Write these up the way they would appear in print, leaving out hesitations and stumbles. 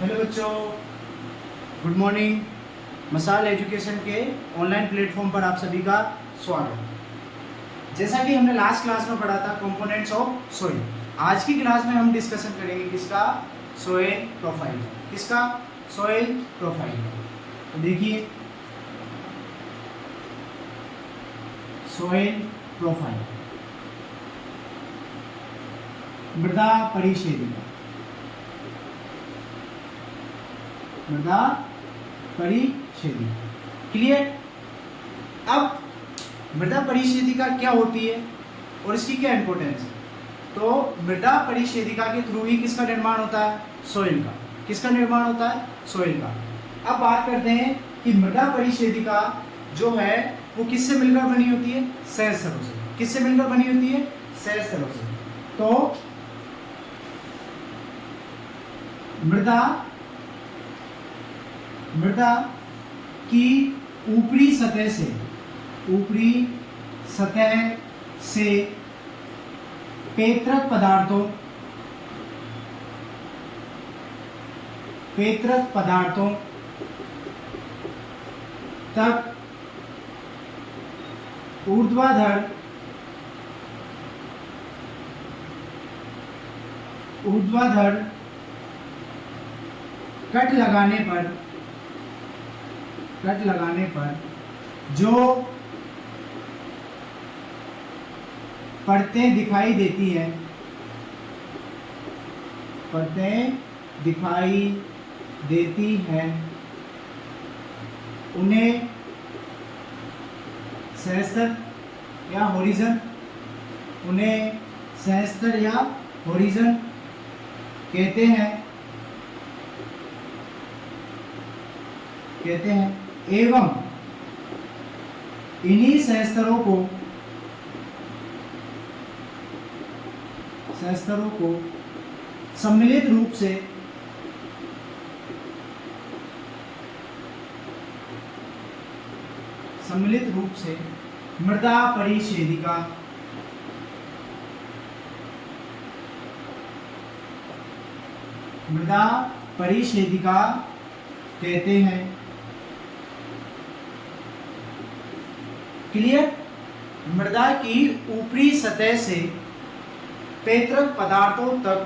Hello बच्चों, good morning. मसाल education के ऑनलाइन प्लेटफॉर्म पर आप सभी का स्वागत। जैसा कि हमने लास्ट क्लास में पढ़ा था कंपोनेंट्स ऑफ सोइल, आज की क्लास में हम डिस्कशन करेंगे किसका? Soil profile. किसका? Soil profile. तो देखिए, सोइल प्रोफाइल, मृदा परिशेदिका। मृदा परिशेदिका, क्लियर? अब मृदा परिशेदिका क्या होती है और इसकी क्या इंपॉर्टेंस है? तो मृदा परिशेदिका के थ्रू ही किसका निर्माण होता है? सोइल का। किसका निर्माण होता है? सोइल का। अब बात करते हैं कि मृदा परिशेदिका जो है वो किससे मिलकर बनी होती है? सहज स्तरों से। किससे मिलकर बनी होती है? सहज स्तरों से। तो मृदा की ऊपरी सतह से पेत्रक पदार्थों तक ऊर्ध्वाधर कट लगाने पर जो परतें दिखाई देती हैं उन्हें सहस्तर या होरिज़न कहते हैं एवं इन्हीं सहस्तरों को सम्मिलित रूप से मृदा परिशेदिका कहते हैं। क्लियर? मृदा की ऊपरी सतह से पेत्रक पदार्थों तक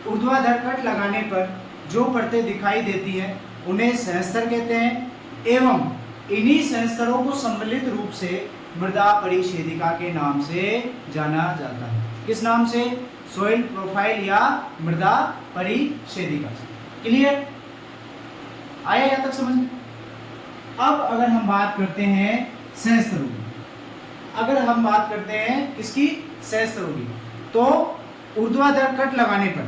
ऊर्ध्वाधर कट लगाने पर जो परतें दिखाई देती हैं उन्हें सहस्तर कहते हैं एवं इन्हीं सहस्तरों को सम्मिलित रूप से मृदा परिशेदिका के नाम से जाना जाता है। किस नाम से? सोइल प्रोफाइल या मृदा परिशेदिका। क्लियर? आया यहाँ तक समझ में? अब अगर हम बात करते हैं सहस्तरों की, किसकी? सहस्तरों की, तो ऊर्ध्वाधर कट लगाने पर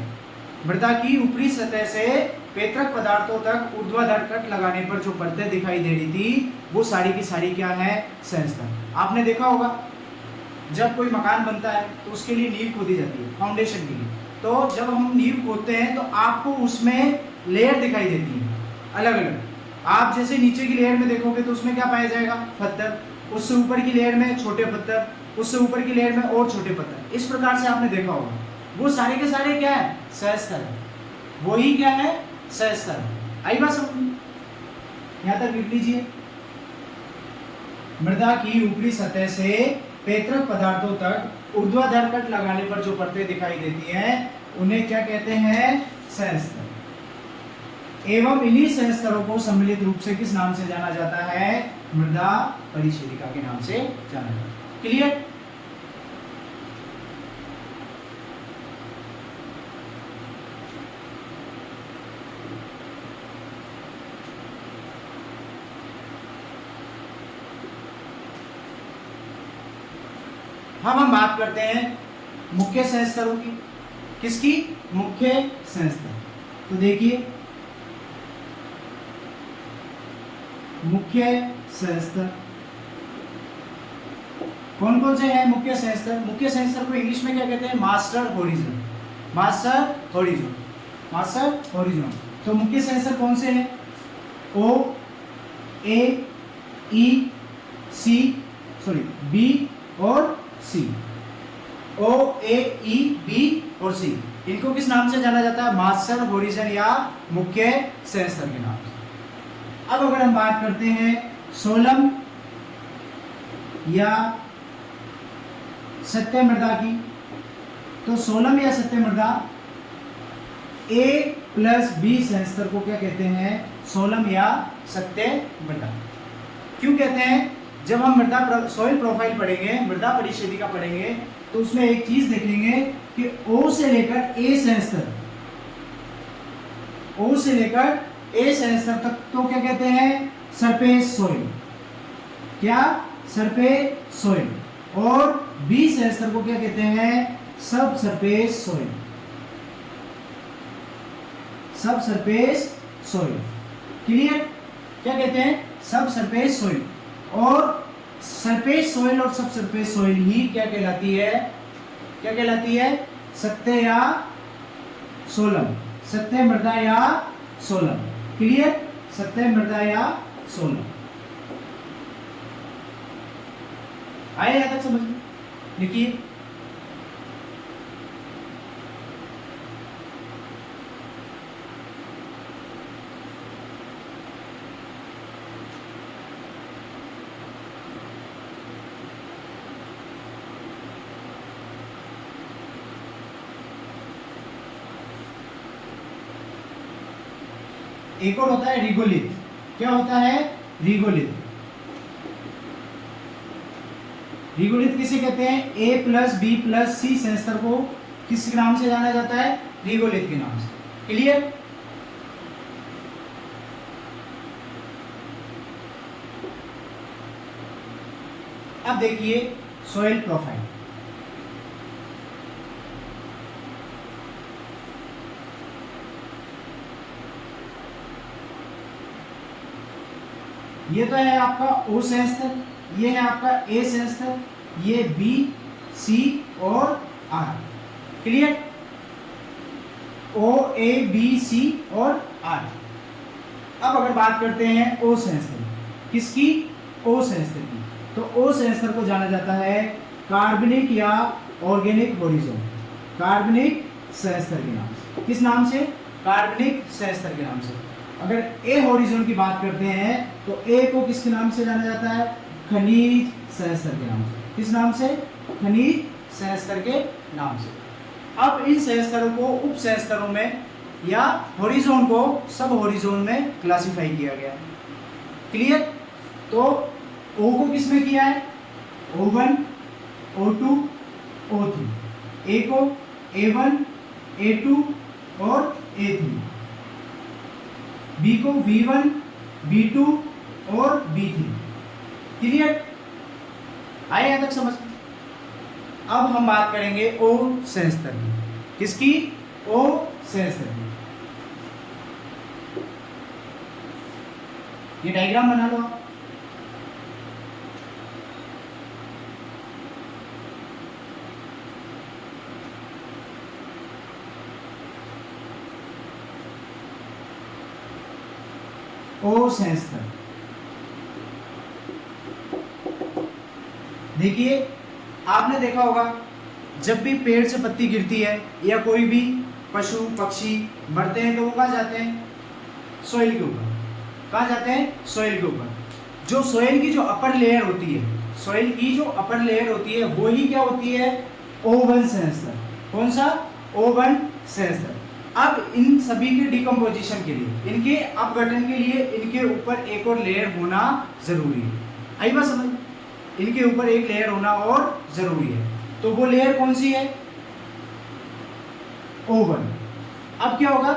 मृदा की ऊपरी सतह से पेत्रक पदार्थों तक ऊर्ध्वाधर कट लगाने पर जो परतें दिखाई दे रही थी वो सारी की सारी क्या है? सहस्तर। आपने देखा होगा जब कोई मकान बनता है तो उसके लिए नींव खोदी जाती है, फाउंडेशन के लिए। तो जब हम नींव खोदते हैं तो आपको उसमें लेयर दिखाई देती है अलग अलग। आप जैसे नीचे की लेयर में देखोगे तो उसमें क्या पाया जाएगा? पत्थर। उससे ऊपर की लेयर में छोटे पत्थर, उससे ऊपर की लेयर में और छोटे पत्थर। इस प्रकार से आपने देखा होगा। वो सारे के सारे क्या है? सहस्तर है। वही क्या है? सहस्तर। आई बात समझ में? यहां तक लिख लीजिए। मृदा की ऊपरी सतह से पेत्रक पदार्थों तक ऊर्ध्वाधर कट लगाने पर जो परतें दिखाई देती हैं उन्हें क्या कहते हैं? सहस्तर। एवं इन्हीं सहस्तरों को सम्मिलित रूप से किस नाम से जाना जाता है? मृदा परिशेदिका के नाम से जाना जाता है। क्लियर? अब हम बात करते हैं मुख्य सहस्तरों की। किसकी? मुख्य सहस्तर। तो देखिए, मुख्य सहस्तर कौन कौन से हैं? मुख्य सहस्तर को इंग्लिश में क्या कहते हैं? मास्टर होरिज़ोन। तो मुख्य सहस्तर कौन से हैं? ओ, ए, ई, सी, बी और सी। O, A, E, B और C, इनको किस नाम से जाना जाता है? मास्टर होरिजन या मुख्य सहस्त्र के नाम से। अब अगर हम बात करते हैं सोलम या सत्य मृदा की, तो सोलम या सत्य मृदा A प्लस B सहस्त्र को क्या कहते हैं? सोलम या सत्य मृदा। क्यों कहते हैं? जब हम मृदा सॉइल प्रोफाइल पढ़ेंगे, मृदा परिशेदिका पढ़ेंगे, तो उसमें एक चीज देखेंगे कि O से लेकर A सहस्त्र, O से लेकर A सहस्त्र तक तो क्या कहते हैं? Surface soil. क्या? Surface soil. और B सहस्त्र को क्या कहते हैं? Sub surface soil. Sub surface soil. Clear? क्या कहते हैं? Sub surface soil. और सरफेस सॉइल और सब सरफेस सॉइल ही क्या कहलाती है? क्या कहलाती है? सत्य या सोलम। सत्य मृदा या सोलम। क्लियर? सत्य मृदा या सोलम। आया यहाँ तक समझ में? देखिए एक और होता है रिगोलिथ। क्या होता है? रिगोलिथ। रिगोलिथ किसे कहते हैं? A plus B plus C सहस्त्र को किस नाम से जाना जाता है? रिगोलिथ के नाम से। क्लियर? अब देखिए सॉइल प्रोफाइल। ये तो है आपका O सहस्त्र, ये है आपका A सहस्त्र, ये B, C और R। Clear? O, A, B, C और R। अब अगर बात करते हैं O सहस्त्र, किसकी? O सहस्त्र की। तो O सहस्त्र को जाना जाता है कार्बनिक या ऑर्गेनिक होरिजोन। कार्बनिक सहस्त्र के नाम से। किस नाम से? कार्बनिक सहस्त्र के नाम से। अगर ए हॉरिजॉन की बात करते हैं तो ए को किसके नाम से जाना जाता है? खनिज सहस्त्र के नाम से। किस नाम से? खनिज सहस्त्र के नाम से। अब इन सहस्त्रों को उप सहस्त्रों में या हॉरिजॉन को सब हॉरिजॉन में क्लासिफाई किया गया है। क्लियर? तो ओ को किस में किया है? O1, O2, O3। ए को A1, A2 और A3। बी को V1, B2 और B3। क्लियर? आए यहाँ तक समझ? अब हम बात करेंगे O सहस्त्र की। किसकी? O सहस्त्र की। ये डायग्राम बना लो आप। O सहस्त्र। देखिए आपने देखा होगा जब भी पेड़ से पत्ती गिरती है या कोई भी पशु पक्षी मरते हैं तो वो कहाँ जाते हैं? सॉइल के ऊपर। कहाँ जाते हैं? सॉइल के ऊपर। जो सॉइल की जो अपर लेयर होती है, सॉइल की जो अपर लेयर होती है वो ही क्या होती है? O1 सहस्त्र। कौन सा? O1 सहस्त्र। अब इन सभी के डिकम्पोजिशन के लिए, इनके अपघटन के लिए इनके ऊपर एक और लेयर होना जरूरी है। आई बात समझ? इनके ऊपर एक लेयर होना और जरूरी है। तो वो लेयर कौन सी है? O1। अब क्या होगा?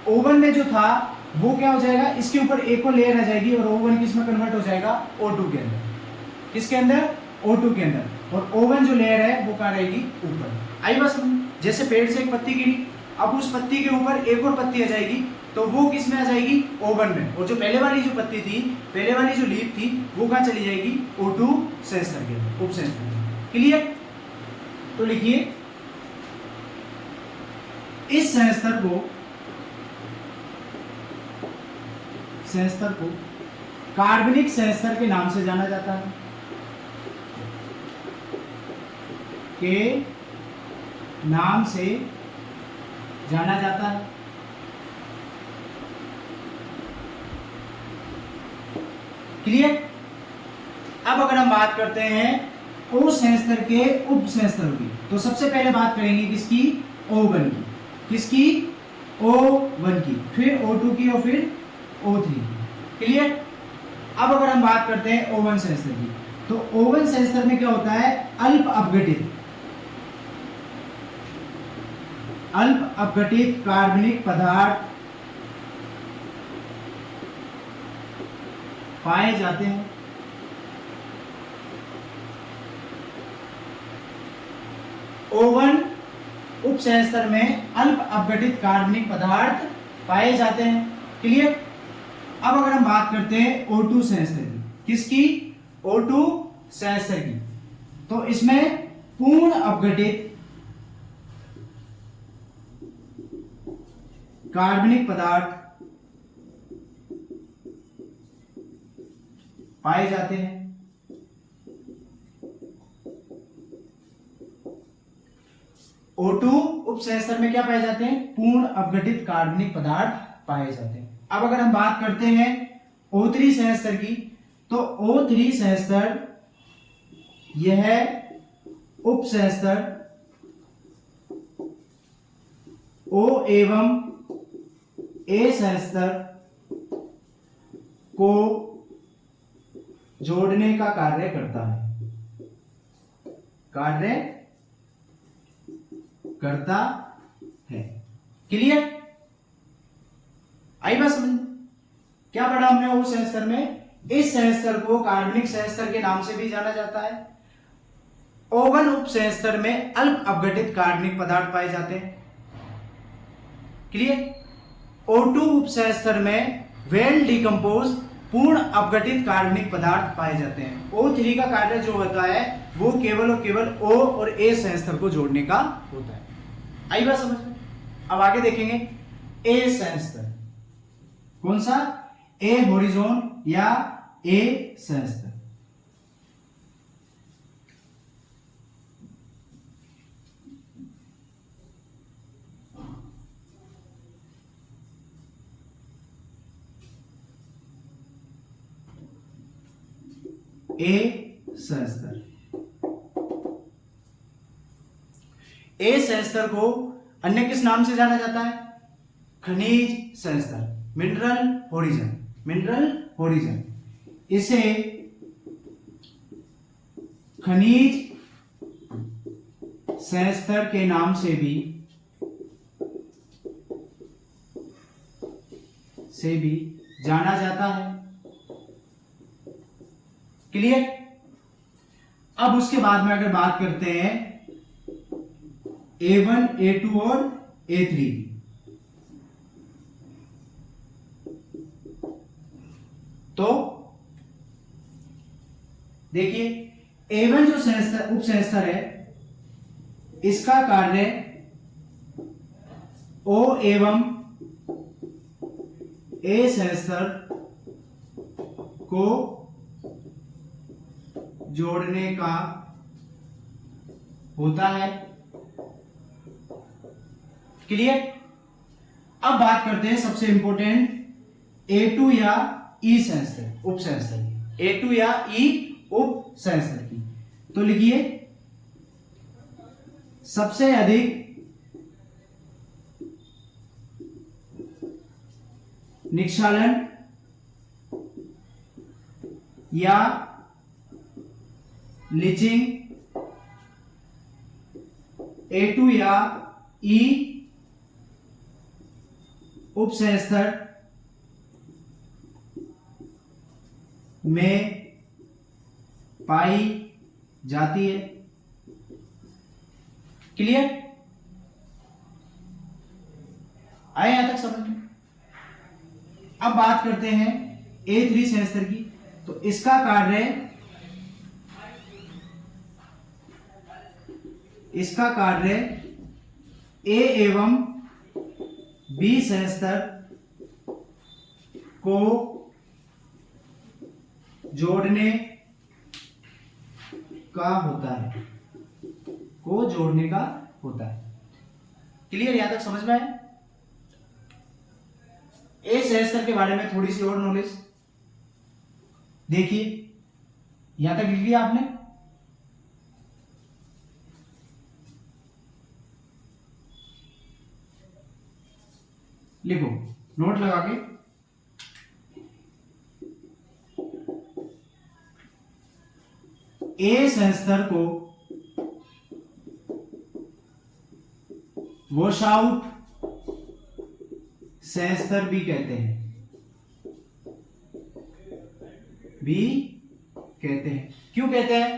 O1 में जो था वो क्या हो जाएगा? इसके ऊपर एक और लेयर आ जाएगी और O1 किस में कन्वर्ट हो जाएगा? O2 के अंदर। किसके अंदर? O2 के अंदर। और O1 जो लेयर है वो कहाँ रहेगी? ऊपर। आई बात समझ? जैसे पेड़ से एक पत्ती गिरी, अब उस पत्ती के ऊपर एक और पत्ती आ जाएगी तो वो किस में आ जाएगी? O1 में। और जो पहले वाली जो पत्ती थी, पहले वाली जो लीफ थी वो कहाँ चली जाएगी? O2 सहस्त्र के, उप सहस्त्र। क्लियर? तो लिखिए इस सहस्त्र को कार्बनिक सहस्त्र के नाम से जाना जाता है। के नाम से जाना जाता है। क्लियर। अब अगर हम बात करते हैं ओ संस्तर के उप संस्तरों की, तो सबसे पहले बात करेंगे किसकी, O1 की। किसकी, O1 की, फिर O2 की और फिर O3 की। क्लियर। अब अगर हम बात करते हैं O1 संस्तर की, तो O1 संस्तर में क्या होता है, अल्प अपघटित कार्बनिक पदार्थ पाए जाते हैं। O1 उप संस्तर में अल्प अपघटित कार्बनिक पदार्थ पाए जाते हैं। क्लियर। अब अगर हम बात करते हैं O2 संस्तर की, किसकी, O2 संस्तर की, तो इसमें पूर्ण अपघटित कार्बनिक पदार्थ पाए जाते हैं। O2 उप संस्तर में क्या पाए जाते हैं, पूर्ण अपघटित कार्बनिक पदार्थ पाए जाते हैं। अब अगर हम बात करते हैं O3 संस्तर की, तो O3 संस्तर यह उप संस्तर O एवं A संस्तर को जोड़ने का कार्य करता है। क्लियर। आई बात समझ। क्या पढ़ा हमने O संस्तर में, इस संस्तर को कार्बनिक संस्तर के नाम से भी जाना जाता है। O1 उप संस्तर में अल्प अपघटित कार्बनिक पदार्थ पाए जाते हैं। क्लियर। O2 उप संस्तर में वेल डिकम्पोज पूर्ण अपघटित कार्बनिक पदार्थ पाए जाते हैं। O3 का कार्य जो होता है वो केवल और केवल O और A संस्तर को जोड़ने का होता है। आई बात समझ में। अब आगे देखेंगे A संस्तर, कौन सा, A होरिजोन या A संस्तर। A संस्तर, A संस्तर को अन्य किस नाम से जाना जाता है, खनिज संस्तर, मिनरल होरिजन। इसे खनिज संस्तर के नाम से भी जाना जाता है। क्लियर। अब उसके बाद में अगर बात करते हैं A1, A2 और A3, तो देखिए A1 जो संस्तर उप संस्तर है, इसका कार्य O एवं A संस्तर को जोड़ने का होता है। क्लियर। अब बात करते हैं सबसे इंपॉर्टेंट A2 या E संस्तर, उप संस्तर, A2 या E उप संस्तर की। तो लिखिए सबसे अधिक निक्षालन या लीचिंग A2 या E उप संस्तर में पाई जाती है। क्लियर। आए यहां तक समझ में। अब बात करते हैं A3 संस्तर की, तो इसका कार्य A एवं B संस्तर को जोड़ने का होता है, क्लियर, यहां तक समझ में आया? ए सहस्त्र के बारे में थोड़ी सी और नॉलेज देखिए, यहां तक लिख लिया आपने? लिखो नोट लगा के। ए सहस्त्र को वॉश आउट सहस्त्र भी कहते हैं, क्यों कहते हैं?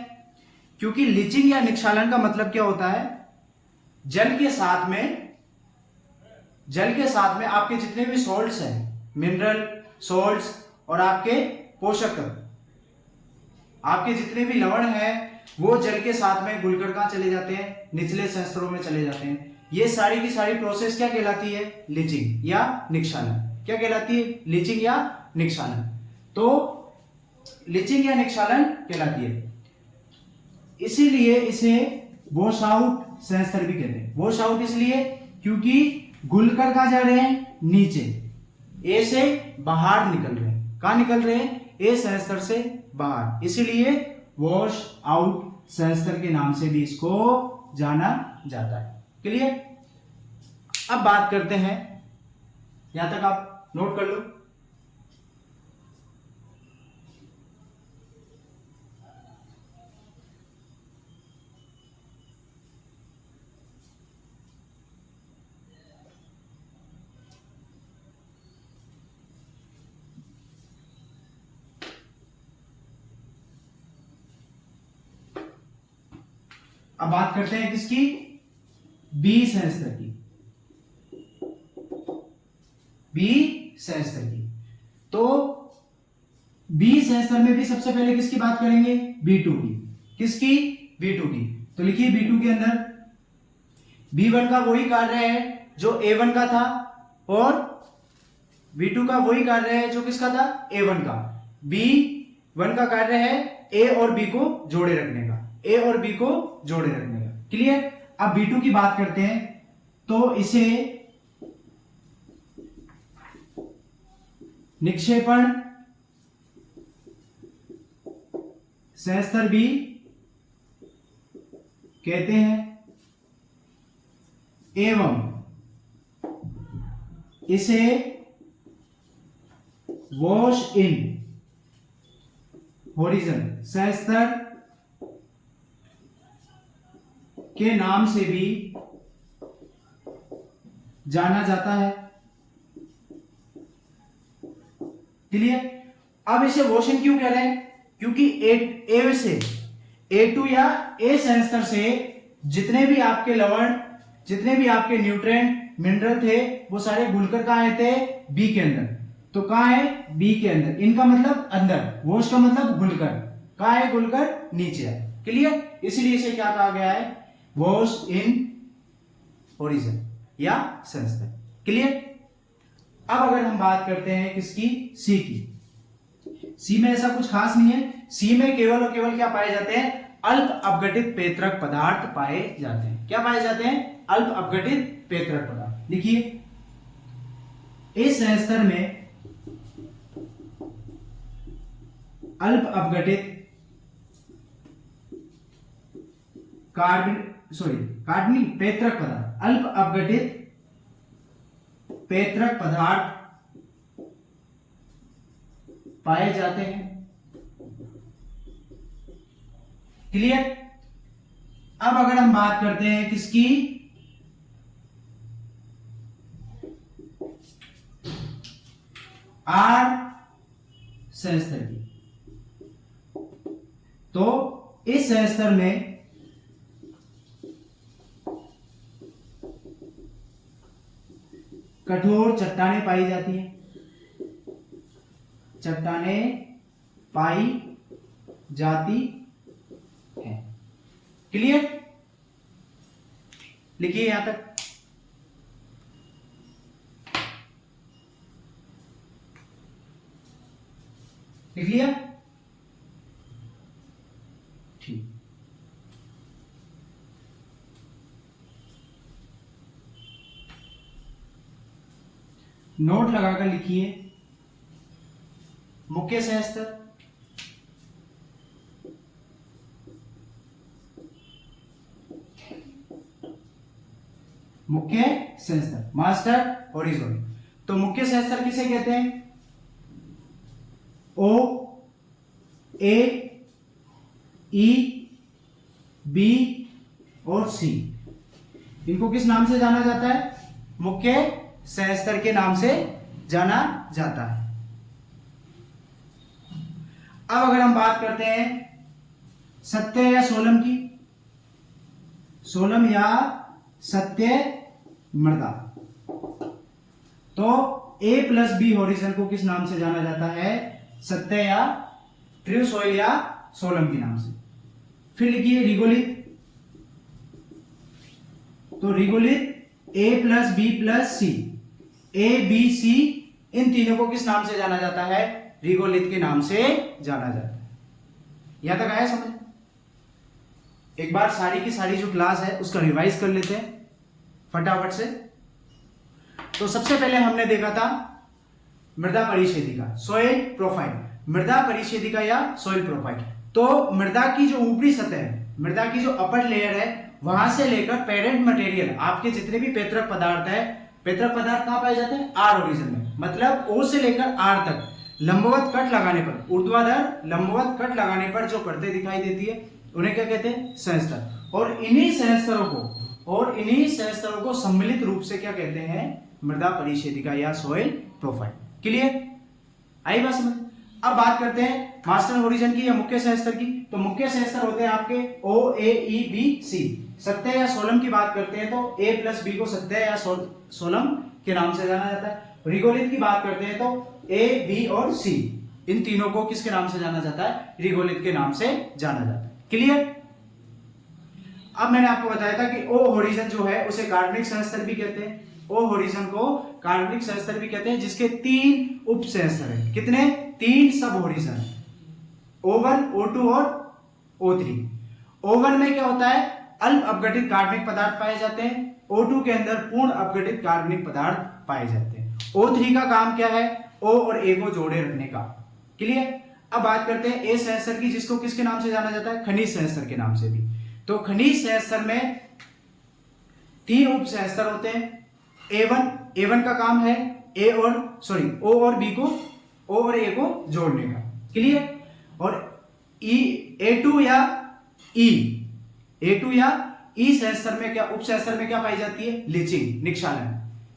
क्योंकि लीचिंग या निक्षालन का मतलब क्या होता है? जल के साथ में आपके जितने भी सॉल्ट्स हैं, मिनरल सॉल्ट्स और आपके पोषक तत्व, आपके जितने भी लवण हैं, वो जल के साथ में घुलकर कहां चले जाते हैं? निचले सहस्त्रों में चले जाते हैं। ये सारी की सारी प्रोसेस क्या कहलाती है? लीचिंग या निक्षालन। क्या कहलाती है? लीचिंग या निक्षालन। तो लीचिंग या निक्षालन कहलाती है, इसीलिए इसे वॉश आउट सहस्त्र भी कहते हैं। वॉश आउट इसलिए क्योंकि घुलकर कहां जा रहे हैं? नीचे, ए से बाहर निकल रहे हैं। कहां निकल रहे हैं? ए सहस्त्र से बाहर, इसीलिए वॉश आउट सहस्त्र के नाम से भी इसको जाना जाता है। क्लियर? अब बात करते हैं, यहां तक आप नोट कर लो। अब बात करते हैं किसकी? बी सहस्त्र की। बी सहस्त्र की। तो बी सहस्त्र में भी सबसे पहले किसकी बात करेंगे? B2 की। किसकी? B2 की। तो लिखिए B2 के अंदर B1 का वही कार्य है जो A1 का था, और B2 का वही कार्य है जो किसका था? A1 का। B1 का कार्य है A और B को जोड़े रखने का, A और B को जोड़े रखने का। क्लियर? अब B2 की बात करते हैं, तो इसे निक्षेपण सहस्त्र भी कहते हैं, एवं इसे वॉश इन हॉरिजन सहस्त्र के नाम से भी जाना जाता है। क्लियर? अब इसे वॉशिंग क्यों कह रहे हैं? क्योंकि ए से A2 या ए सहस्त्र से जितने भी आपके लवण, जितने भी आपके न्यूट्रिएंट, मिनरल थे, वो सारे घुलकर कहां आए थे? बी के अंदर। तो कहां है? बी के अंदर। इनका मतलब अंदर, वॉश का मतलब घुलकर। कहां है? घुलकर नीचे है। क्लियर? इसलिए इसे क्या कहा गया है? वॉश इन ओरिजिन या सहस्त्र। क्लियर? अब अगर हम बात करते हैं किसकी? सी की। सी में ऐसा कुछ खास नहीं है। सी में केवल और केवल क्या पाए जाते हैं? अल्प अपघटित पेत्रक पदार्थ पाए जाते हैं। क्या पाए जाते हैं? अल्प अपघटित पेत्रक पदार्थ। देखिए इस सहस्त्र में अल्प अपघटित कार्बनिक पेत्रक पदार्थ, अल्प अपघटित पेत्रक पदार्थ पाए जाते हैं। क्लियर? अब अगर हम बात करते हैं किसकी? आर सहस्त्र की, तो इस सहस्त्र में कठोर चट्टानें पाई जाती हैं। चट्टानें पाई जाती हैं। क्लियर? लिखिए यहां तक। लिख लिया? ठीक। नोट लगाकर लिखिए मुख्य सह स्तर, मुख्य सह स्तर, मास्टर हॉरिजॉन्टल। तो मुख्य सह स्तर किसे कहते हैं? ओ, ए, ई, बी और सी, इनको किस नाम से जाना जाता है? मुख्य सह स्तर के नाम से जाना जाता है। अब अगर हम बात करते हैं सत्य या सोलम की, सोलम या सत्य मृदा, तो A प्लस बी हॉरिजन को किस नाम से जाना जाता है? सत्य या ट्रू सॉइल या सोलम के नाम से। फिर लिखिए रिगोलित, तो regolith A plus B plus C, A B C, इन तीनों को किस नाम से जाना जाता है? रिगोलित के नाम से जाना जाता है। यहां तक आया समझ? एक बार सारी की सारी जो क्लास है उसका रिवाइज कर लेते हैं फटाफट से। तो सबसे पहले हमने देखा था मृदा परिच्छेदिका, सॉइल प्रोफाइल, मृदा परिच्छेदिका या सॉइल प्रोफाइल। तो मृदा की जो ऊपरी सतह है, मृदा की जो अपर लेयर है, वहां से लेकर पेरेंट मटेरियल, आपके जितने भी पैतृक पदार्थ है, पैतृक पदार्थ कहां पाए जाते हैं? आर ओरिजिन में, मतलब ओ से लेकर आर तक लंबवत कट लगाने पर, ऊर्ध्वाधर लंबवत कट लगाने पर जो परतें दिखाई देती है उन्हें क्या कहते हैं? सहस्तर। और इन्हीं सहस्तरों को सम्मिलित रूप से क्या कहते हैं? मृदा परिच्छेदिका या सॉइल प्रोफाइल। क्लियर? आई बात समझ? अब बात करते हैं मास्टर हॉरिजन की या मुख्य सहस्तर की। तो मुख्य सहस्तर होते हैं आपके ओ, ए, ई, बी, सी। सत्य या सोलम की बात करते हैं तो ए प्लस बी को सत्य या सोलम के नाम से जाना जाता है। रिगोलित की बात करते हैं तो ए, बी और सी, इन तीनों को किसके नाम से जाना जाता है? रिगोलित के नाम से जाना जाता है। क्लियर? अब मैंने आपको बताया था कि ओ हॉरिजन जो है उसे कार्बनिक सहस्तर भी कहते हैं। ओ हॉरिजन को कार्बनिक सहस्तर भी कहते हैं, जिसके 3 उप सहस्तर है। कितने? 3 सब हॉरिजन, O1, O2 और O3। O1 में क्या होता है? अल्प अपघटित कार्बनिक पदार्थ पाए जाते हैं। O2 के अंदर पूर्ण अपघटित कार्बनिक पदार्थ पाए जाते हैं। O3 का काम क्या है? O और A को जोड़े रखने का। क्लियर? अब बात करते हैं ए सहस्तर की, जिसको किसके नाम से जाना जाता है? खनिज सहस्तर के नाम से भी। तो खनिज सहस्तर में 3 उप सहस्तर होते हैं। A1 का काम है O और B को, O और A को जोड़ने का। क्लियर? और A2 या E सहस्तर में क्या, उप सहस्तर में क्या पाई जाती है? लीचिंग, निक्षालन।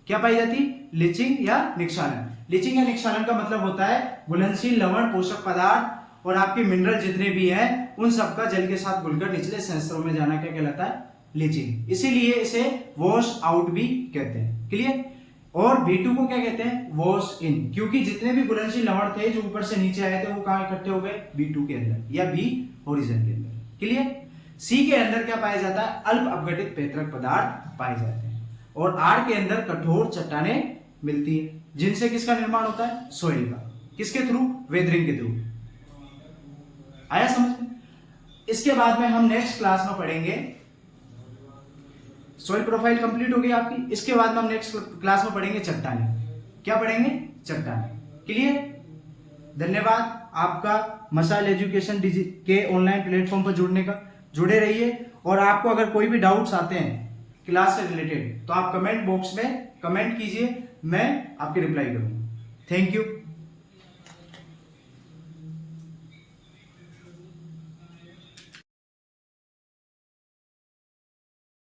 क्या पाई जाती है? लीचिंग या निक्षालन। लीचिंग या निक्षालन का मतलब होता है घुलनशील लवण, पोषक पदार्थ और आपके मिनरल जितने भी हैं उन सबका जल के साथ घुलकर निचले सहस्त्रों में जाना क्या कहलाता है? लीचिंग। इसीलिए इसे वॉश आउट भी कहते हैं। क्लियर? और B2 को क्या कहते हैं? वॉश इन, क्योंकि जितने भी घुलनशील लवण थे जो ऊपर से नीचे आए थे वो कहां इकट्ठे हो गए? B2 के अंदर या B हॉरिजन के अंदर। क्लियर? C के अंदर क्या पाया जाता है? अल्प अपघटित पैतृक पदार्थ पाए जाते हैं। और R के अंदर कठोर चट्टानें मिलती है, जिनसे किसका निर्माण होता है? सॉइल का। किसके थ्रू? वेदरिंग के थ्रू। आया समझ में? इसके बाद में हम नेक्स्ट क्लास में पढ़ेंगे, सॉइल प्रोफाइल कंप्लीट होगी आपकी। इसके बाद में हम नेक्स्ट क्लास में पढ़ेंगे चट्टानें। क्या पढ़ेंगे? चट्टानें। क्लियर? धन्यवाद आपका मसाल एजुकेशन के ऑनलाइन प्लेटफॉर्म पर जुड़े रहिए। और आपको अगर कोई भी डाउट्स आते हैं क्लास से रिलेटेड तो आप कमेंट बॉक्स में कमेंट कीजिए, मैं आपकी रिप्लाई करूंगा। Thank you.